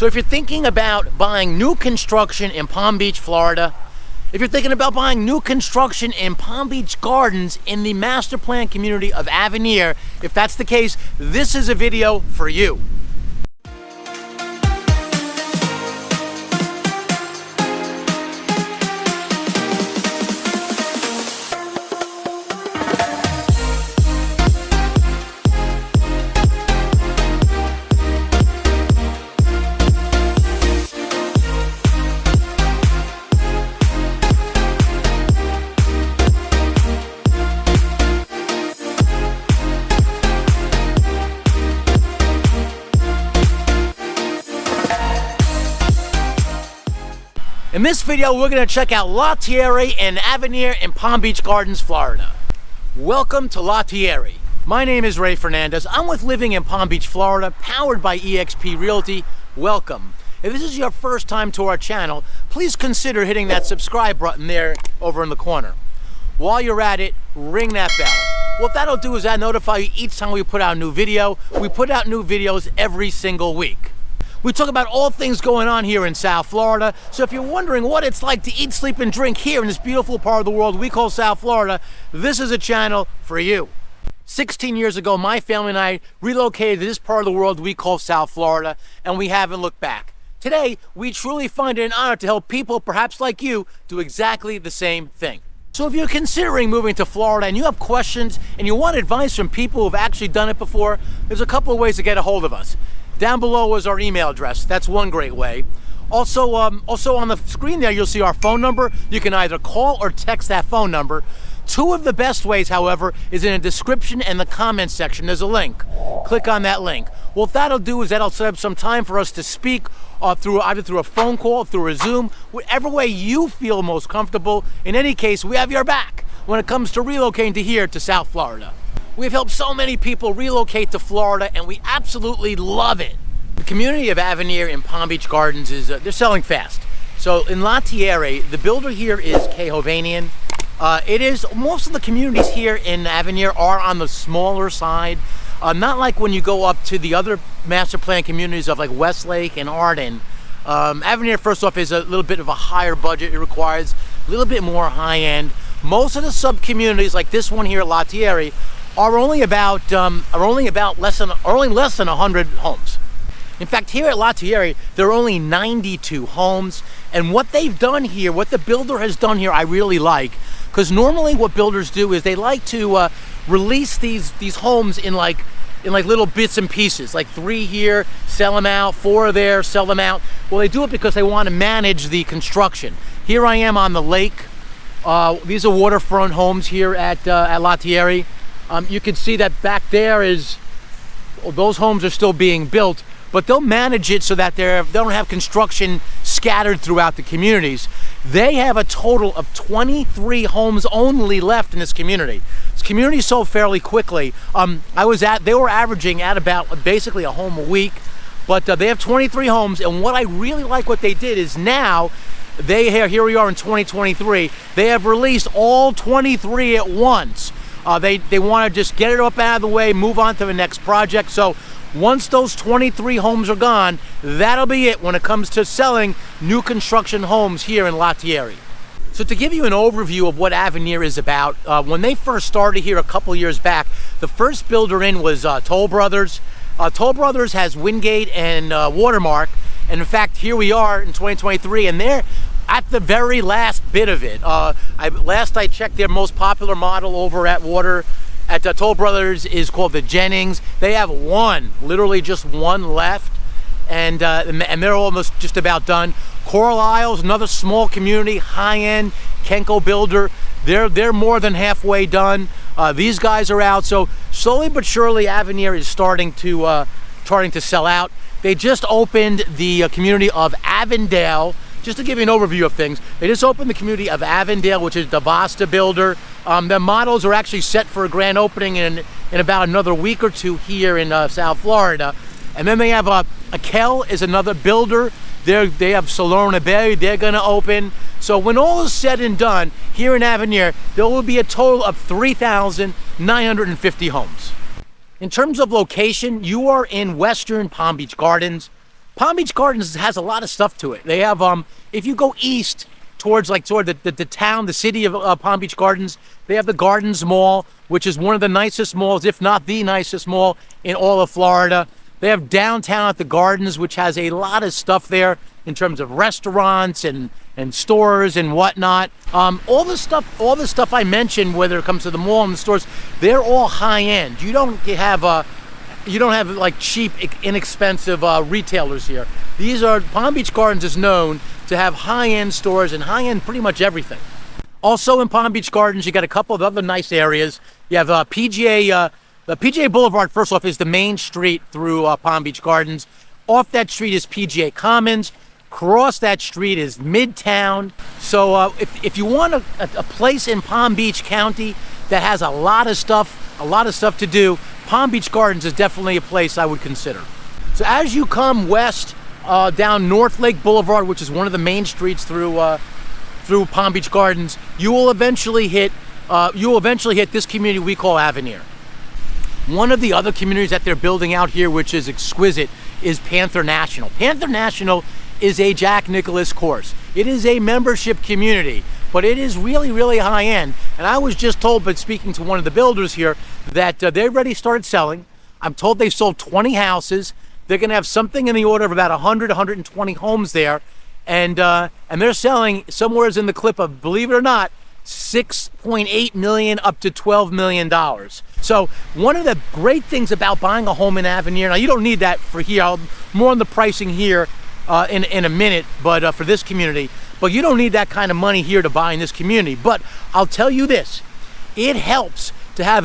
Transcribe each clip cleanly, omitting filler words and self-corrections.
So if you're thinking about buying new construction in Palm Beach, Florida, if you're thinking about buying new construction in Palm Beach Gardens in the master plan community of Avenir, if that's the case, this is a video for you. In this video, we're going to check out Terre and Avenir in Palm Beach Gardens, Florida. Welcome to Terre. My name is Ray Fernandez. I'm with Living in Palm Beach, Florida, powered by eXp Realty. Welcome. If this is your first time to our channel, please consider hitting that subscribe button there over in the corner. While you're at it, ring that bell. What that'll do is notify you each time we put out a new video. We put out new videos every single week. We talk about all things going on here in South Florida, so if you're wondering what it's like to eat, sleep, and drink here in this beautiful part of the world we call South Florida, this is a channel for you. 16 years ago, my family and I relocated to this part of the world we call South Florida, and we haven't looked back. Today, we truly find it an honor to help people, perhaps like you, do exactly the same thing. So if you're considering moving to Florida and you have questions and you want advice from people who've actually done it before, there's a couple of ways to get a hold of us. Down below is our email address. That's one great way. Also on the screen there, you'll see our phone number. You can either call or text that phone number. Two of the best ways, however, is in the description and the comments section. There's a link. Click on that link. What that'll do is that'll set up some time for us to speak either through a phone call, through a Zoom, whatever way you feel most comfortable. In any case, we have your back when it comes to relocating to here to South Florida. We've helped so many people relocate to Florida, and we absolutely love it. The community of Avenir in Palm Beach Gardens is, they're selling fast. So in Terre, the builder here is Hovanian. Most of the communities here in Avenir are on the smaller side. Not like when you go up to the other master plan communities of like Westlake and Arden. Avenir, first off, is a little bit of a higher budget. It requires a little bit more high end. Most of the sub-communities, like this one here at Terre, are only less than 100 homes. In fact, here at Terre, there are only 92 homes. And what they've done here, what the builder has done here, I really like. Because normally what builders do is they like to release these homes in like little bits and pieces, like 3 here, sell them out, 4 there, sell them out. Well, they do it because they want to manage the construction. Here I am on the lake. These are waterfront homes here at Terre. You can see that back there those homes are still being built, but they'll manage it so that they don't have construction scattered throughout the communities. They have a total of 23 homes only left in this community. This community sold fairly quickly. They were averaging at about basically a home a week, but they have 23 homes, and what I really like what they did is now here we are in 2023, they have released all 23 at once. They want to just get it up out of the way, move on to the next project. So once those 23 homes are gone, that'll be it when it comes to selling new construction homes here in Terre. So to give you an overview of what Avenir is about, when they first started here a couple years back, the first builder in was Toll Brothers. Toll Brothers has Wingate and Watermark. And in fact, here we are in 2023, and they're at the very last bit of it. Last I checked, their most popular model over at Toll Brothers is called the Jennings. They have literally just one left, and they're almost just about done. Coral Isles, another small community, high-end Kenko builder. They're more than halfway done. These guys are out, so slowly but surely, Avenir is starting to sell out. They just opened the community of Avondale. Just to give you an overview of things, they just opened the community of Avondale, which is the Vasta builder. The models are actually set for a grand opening in about another week or two here in South Florida. And then they have Akel is another builder. They have Solona Bay, they're gonna open. So when all is said and done, here in Avenir, there will be a total of 3,950 homes. In terms of location, you are in Western Palm Beach Gardens. Palm Beach Gardens has a lot of stuff to it. They have, if you go east towards like sort of the town, the city of Palm Beach Gardens, they have the Gardens Mall, which is one of the nicest malls, if not the nicest mall in all of Florida. They have downtown at the Gardens, which has a lot of stuff there in terms of restaurants and stores and whatnot. All the stuff I mentioned, whether it comes to the mall and the stores, they're all high end. You don't have like cheap, inexpensive retailers here. Palm Beach Gardens is known to have high-end stores and high-end pretty much everything. Also in Palm Beach Gardens, you got a couple of other nice areas. You have PGA Boulevard, first off, is the main street through Palm Beach Gardens. Off that street is PGA Commons. Across that street is Midtown. So if you want a place in Palm Beach County that has a lot of stuff to do, Palm Beach Gardens is definitely a place I would consider. So as you come west down North Lake Boulevard, which is one of the main streets through Palm Beach Gardens, you will eventually hit this community we call Avenir. One of the other communities that they're building out here, which is exquisite, is Panther National. Panther National is a Jack Nicklaus course. It is a membership community, but it is really, really high end. And I was just told, but speaking to one of the builders here, that they already started selling. I'm told they've sold 20 houses. They're gonna have something in the order of about 100, 120 homes there. And they're selling somewhere in the clip of, believe it or not, $6.8 million up to $12 million. So one of the great things about buying a home in Avenir, now you don't need that for here, I'll more on the pricing here in a minute, but for this community, but you don't need that kind of money here to buy in this community. But I'll tell you this, it helps to have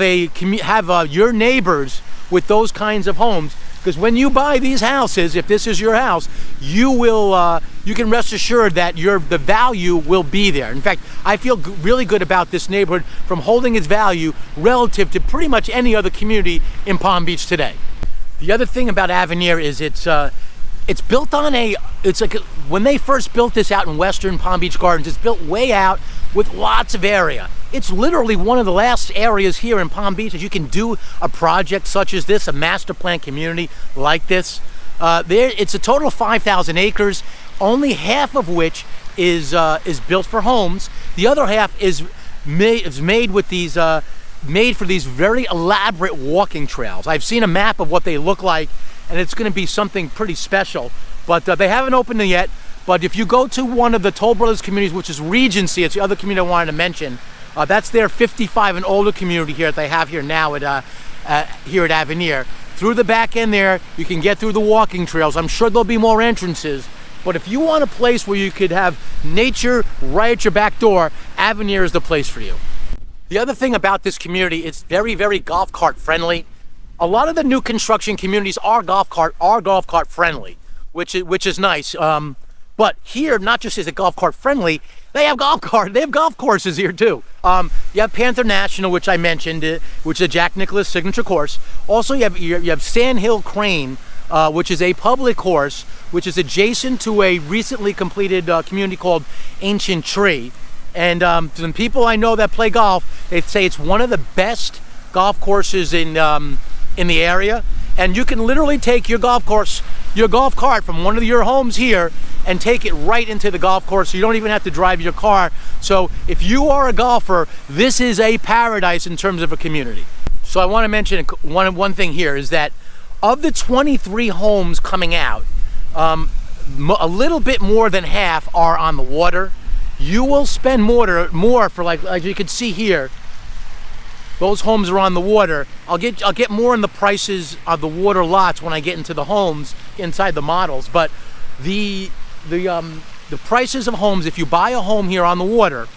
your neighbors with those kinds of homes, because when you buy these houses, if this is your house, you can rest assured that the value will be there. In fact, I feel really good about this neighborhood from holding its value relative to pretty much any other community in Palm Beach today. The other thing about Avenir is it's built on when they first built this out in Western Palm Beach Gardens, it's built way out with lots of area. It's literally one of the last areas here in Palm Beach that you can do a project such as this, a master plan community like this. It's a total of 5,000 acres, only half of which is built for homes. The other half is made for these very elaborate walking trails. I've seen a map of what they look like, and it's going to be something pretty special. But they haven't opened it yet. But if you go to one of the Toll Brothers communities, which is Regency, it's the other community I wanted to mention. That's their 55 and older community here that they have here now here at Avenir. Through the back end there, you can get through the walking trails. I'm sure there'll be more entrances. But if you want a place where you could have nature right at your back door, Avenir is the place for you. The other thing about this community, it's very, very golf cart friendly. A lot of the new construction communities are golf cart friendly, which is nice. But here, not just is it golf cart friendly, they have golf courses here too. You have Panther National, which I mentioned, which is a Jack Nicklaus signature course. Also, you have Sand Hill Crane, which is a public course, which is adjacent to a recently completed community called Ancient Tree. And some people I know that play golf, they say it's one of the best golf courses in the area. And you can literally take your golf cart from one of your homes here and take it right into the golf course, so you don't even have to drive your car. So if you are a golfer, this is a paradise in terms of a community. So I want to mention one thing here is that of the 23 homes coming out, a little bit more than half are on the water. You will spend more for like you can see here. Those homes are on the water. I'll get more in the prices of the water lots when I get into the homes inside the models. But the prices of homes, if you buy a home here on the water,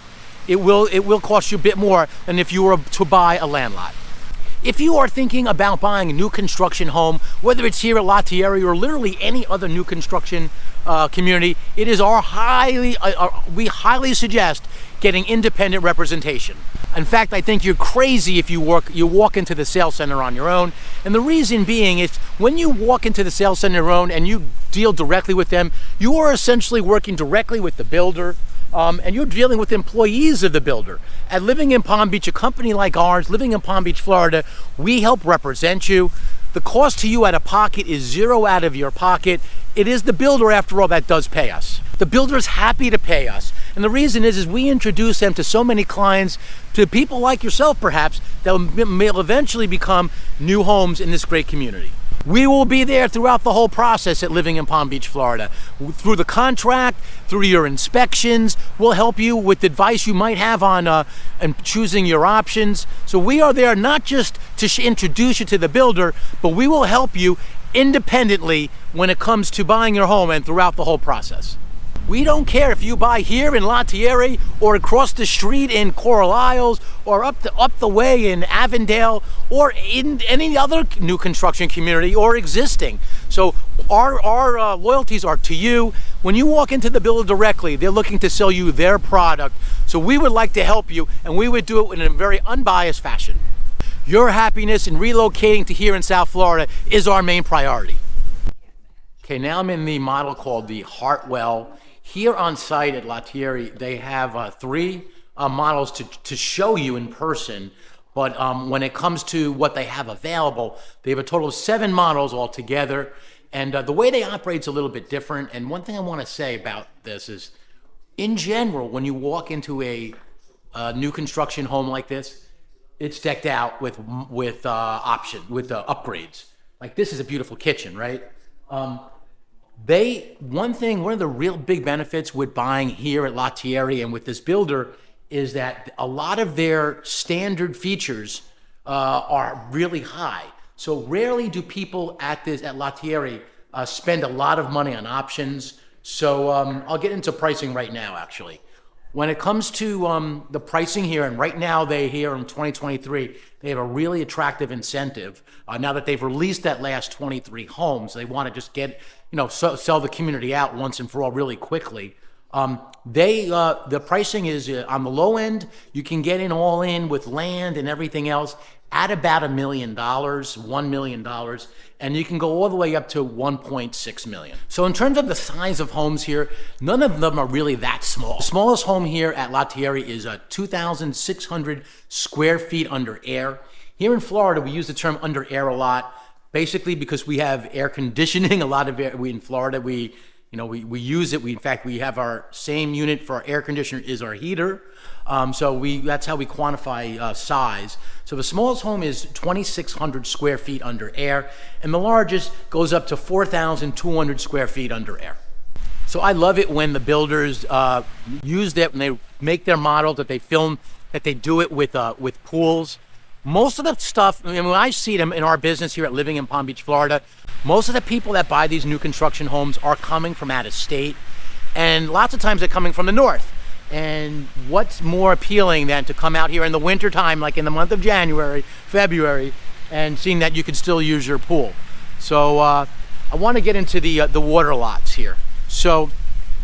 it will cost you a bit more than if you were to buy a land lot. If you are thinking about buying a new construction home, whether it's here at La Tierra or literally any other new construction community, it is we highly suggest getting independent representation. In fact, I think you're crazy if you walk into the sales center on your own. And the reason being is when you walk into the sales center on your own and you deal directly with them, you are essentially working directly with the builder, and you're dealing with employees of the builder. And living in Palm Beach, a company like ours, living in Palm Beach, Florida, we help represent you. The cost to you out of pocket is zero out of your pocket. it is the builder, after all, that does pay us. The builder is happy to pay us. And the reason is we introduce them to so many clients, to people like yourself perhaps, that will eventually become new homes in this great community. We will be there throughout the whole process at Living in Palm Beach, Florida. Through the contract, through your inspections, we'll help you with advice you might have on and choosing your options. So we are there not just to introduce you to the builder, but we will help you independently when it comes to buying your home and throughout the whole process. We don't care if you buy here in Terre or across the street in Coral Isles or up the way in Avondale or in any other new construction community or existing. So our loyalties are to you. When you walk into the builder directly, they're looking to sell you their product. So we would like to help you, and we would do it in a very unbiased fashion. Your happiness in relocating to here in South Florida is our main priority. Okay, now I'm in the model called the Hartwell. Here on site at Terre, they have 3 models to show you in person, but when it comes to what they have available, they have a total of 7 models altogether, and the way they operate is a little bit different. And one thing I want to say about this is, in general, when you walk into a new construction home like this, it's decked out with upgrades. Like, this is a beautiful kitchen, right? One of the real big benefits with buying here at Terre and with this builder is that a lot of their standard features are really high. So rarely do people at Terre spend a lot of money on options. So I'll get into pricing right now, actually. When it comes to the pricing here, and right now here in 2023, they have a really attractive incentive. Now that they've released that last 23 homes, they want to just get, sell the community out once and for all really quickly. The pricing is on the low end. You can get in all in with land and everything else at about $1 million, $1 million, and you can go all the way up to 1.6 million. So in terms of the size of homes here, none of them are really that small. The smallest home here at Terre is 2,600 square feet under air. Here in Florida, we use the term under air a lot, basically because we have air conditioning. A lot of air, in Florida, we use it. In fact, we have our same unit for our air conditioner is our heater. That's how we quantify size. So the smallest home is 2,600 square feet under air, and the largest goes up to 4,200 square feet under air. So I love it when the builders use that, when they make their model, that they film, that they do it with pools. Most of the stuff, when I see them in our business here at Living in Palm Beach, Florida, most of the people that buy these new construction homes are coming from out of state, and lots of times they're coming from the north. And what's more appealing than to come out here in the winter time, like in the month of January, February, and seeing that you can still use your pool. So I want to get into the water lots here. So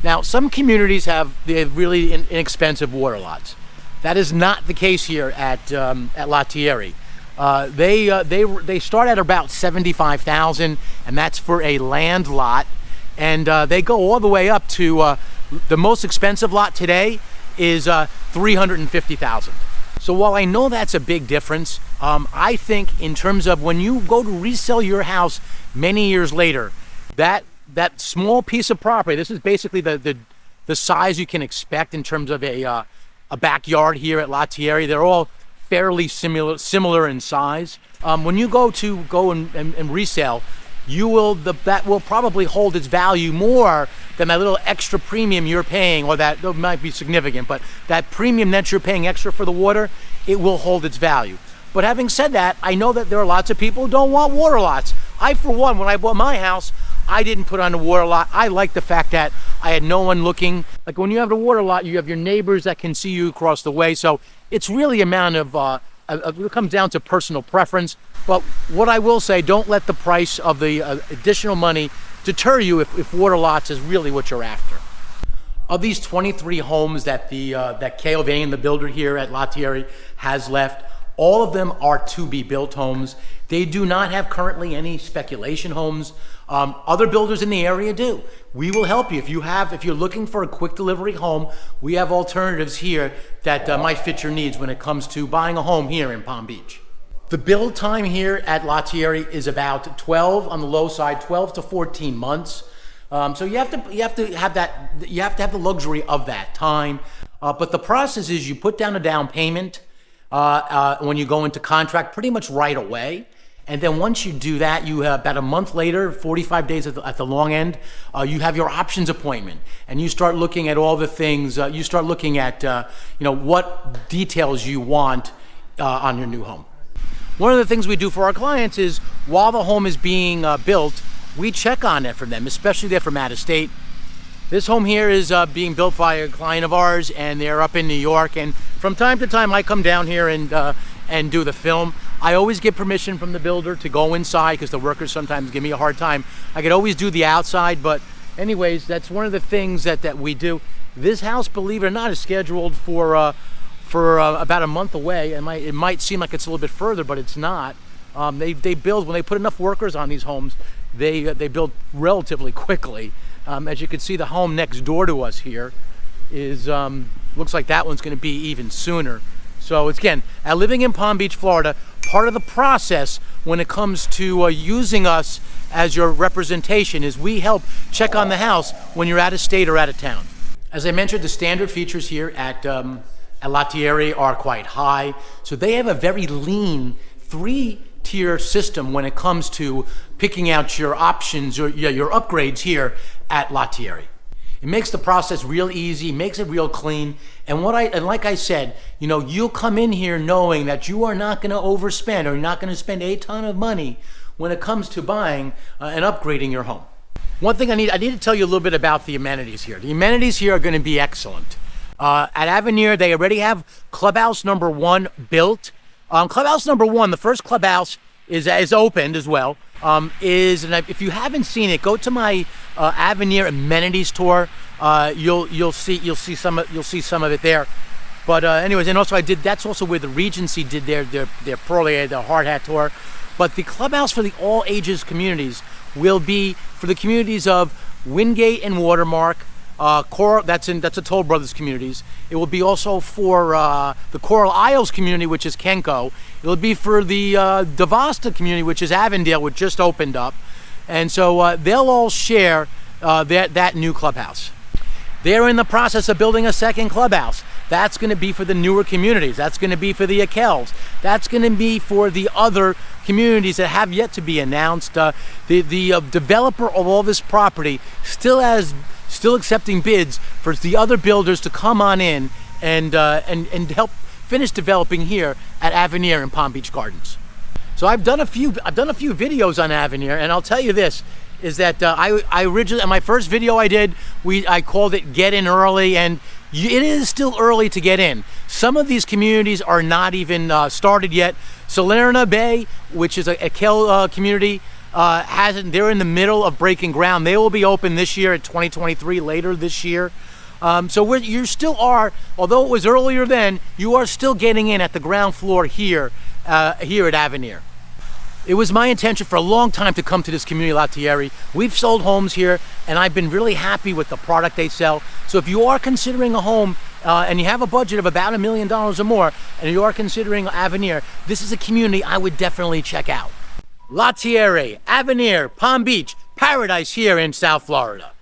now some communities have really inexpensive water lots. That is not the case here at Terre. They start at about $75,000, and that's for a land lot, and they go all the way up to the most expensive lot today is $350,000. So while I know that's a big difference, I think in terms of when you go to resell your house many years later, that small piece of property, this is basically the size you can expect in terms of a backyard here at Terre. They're all fairly similar in size. When you go and resell, that will probably hold its value more than that little extra premium you're paying, or that might be significant, but that premium that you're paying extra for the water, it will hold its value. But having said that, I know that there are lots of people who don't want water lots. I, for one, when I bought my house, I didn't put on a water lot. I like the fact that I had no one looking. Like when you have a water lot, you have your neighbors that can see you across the way. So it's really it comes down to personal preference. But what I will say, don't let the price of the additional money deter you if water lots is really what you're after. Of these 23 homes that that Avenir, the builder here at Terre, has left, all of them are to-be-built homes. They do not have currently any speculation homes. Other builders in the area do. We will help you. If you're looking for a quick delivery home, we have alternatives here that might fit your needs when it comes to buying a home here in Palm Beach. The build time here at Terre is about 12 on the low side, 12 to 14 months. So you have to have the luxury of that time. But the process is you put down a down payment when you go into contract pretty much right away. And then once you do that, you have about a month later, 45 days at the long end, you have your options appointment, and you start looking at all the things. You start looking at what details you want on your new home. One of the things we do for our clients is while the home is being built, we check on it for them, especially if they're from out of state. This home here is being built by a client of ours, and they're up in New York. And from time to time, I come down here and do the film. I always get permission from the builder to go inside because the workers sometimes give me a hard time. I could always do the outside, but anyways, that's one of the things that we do. This house, believe it or not, is scheduled for about a month away. It might seem like it's a little bit further, but it's not. They build, when they put enough workers on these homes, they build relatively quickly. As you can see, the home next door to us here is looks like that one's going to be even sooner. So it's, again, living in Palm Beach, Florida, part of the process when it comes to using us as your representation is we help check on the house when you're out of state or out of town. As I mentioned, the standard features here at La Terre are quite high. So they have a very lean 3-tier system when it comes to picking out your options or your upgrades here at La Terre. It makes the process real easy, makes it real clean. And like I said, you'll come in here knowing that you are not going to overspend, or you're not going to spend a ton of money when it comes to buying and upgrading your home. One thing I need to tell you a little bit about the amenities here. The amenities here are going to be excellent. At Avenir, they already have clubhouse number 1 built. Clubhouse number 1, the first clubhouse is opened as well. And if you haven't seen it, go to my Avenir amenities tour. You'll see some of it there. But anyways, and also that's also where the Regency did their Pearl, the hard hat tour. But the clubhouse for the all ages communities will be for the communities of Wingate and Watermark. Coral, that's a Toll Brothers communities. It will be also for the Coral Isles community, which is Kenko. It'll be for the Devasta community, which is Avondale, which just opened up. And so they'll all share that new clubhouse. They're in the process of building a second clubhouse. That's going to be for the newer communities. That's going to be for the Akels. That's going to be for the other communities that have yet to be announced. The developer of all this property still accepting bids for the other builders to come on in and help finish developing here at Avenir in Palm Beach Gardens. So I've done a few videos on Avenir, and I'll tell you this is that I originally, my first video I did, I called it Get In Early, and it is still early to get in. Some of these communities are not even started yet. Salerno Bay, which is a Akel community, they're in the middle of breaking ground. They will be open this year at 2023, later this year. So you still are, although it was earlier then, you are still getting in at the ground floor here at Avenir. It was my intention for a long time to come to this community, La Terre. We've sold homes here, and I've been really happy with the product they sell. So if you are considering a home and you have a budget of about $1 million or more, and you are considering Avenir, this is a community I would definitely check out. La Terre, Avenir, Palm Beach, paradise here in South Florida.